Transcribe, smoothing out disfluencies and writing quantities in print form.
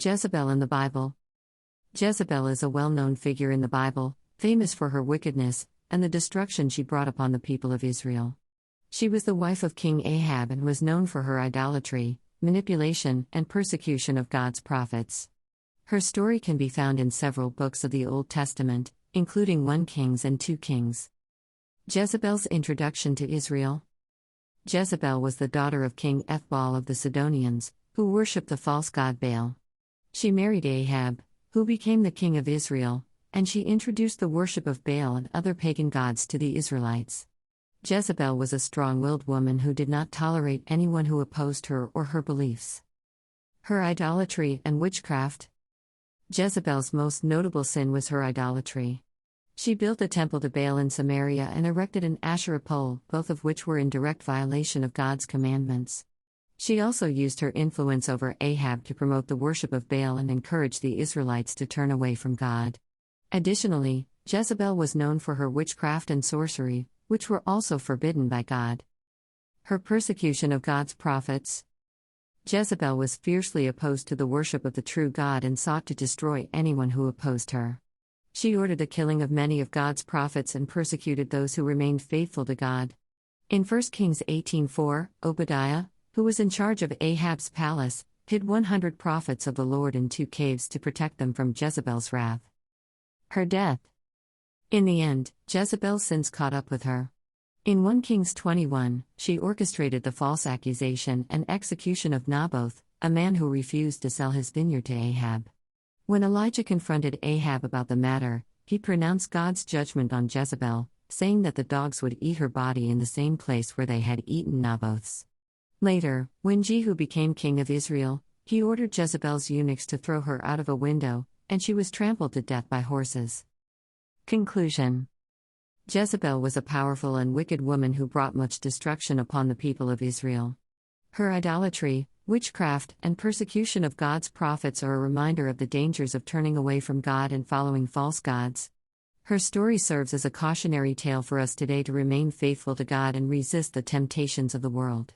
Jezebel in the Bible. Jezebel is a well-known figure in the Bible, famous for her wickedness and the destruction she brought upon the people of Israel. She was the wife of King Ahab and was known for her idolatry, manipulation, and persecution of God's prophets. Her story can be found in several books of the Old Testament, including 1 Kings and 2 Kings. Jezebel's introduction to Israel. Jezebel was the daughter of King Ethbaal of the Sidonians, who worshipped the false god Baal. She married Ahab, who became the king of Israel, and she introduced the worship of Baal and other pagan gods to the Israelites. Jezebel was a strong-willed woman who did not tolerate anyone who opposed her or her beliefs. Her idolatry and witchcraft. Jezebel's most notable sin was her idolatry. She built a temple to Baal in Samaria and erected an Asherah pole, both of which were in direct violation of God's commandments. She also used her influence over Ahab to promote the worship of Baal and encourage the Israelites to turn away from God. Additionally, Jezebel was known for her witchcraft and sorcery, which were also forbidden by God. Her persecution of God's prophets. Jezebel was fiercely opposed to the worship of the true God and sought to destroy anyone who opposed her. She ordered the killing of many of God's prophets and persecuted those who remained faithful to God. In 1 Kings 18:4, Obadiah, who was in charge of Ahab's palace, hid 100 prophets of the Lord in 2 caves to protect them from Jezebel's wrath. Her death. In the end, Jezebel's sins caught up with her. In 1 Kings 21, she orchestrated the false accusation and execution of Naboth, a man who refused to sell his vineyard to Ahab. When Elijah confronted Ahab about the matter, he pronounced God's judgment on Jezebel, saying that the dogs would eat her body in the same place where they had eaten Naboth's. Later, when Jehu became king of Israel, he ordered Jezebel's eunuchs to throw her out of a window, and she was trampled to death by horses. Conclusion. Jezebel was a powerful and wicked woman who brought much destruction upon the people of Israel. Her idolatry, witchcraft, and persecution of God's prophets are a reminder of the dangers of turning away from God and following false gods. Her story serves as a cautionary tale for us today to remain faithful to God and resist the temptations of the world.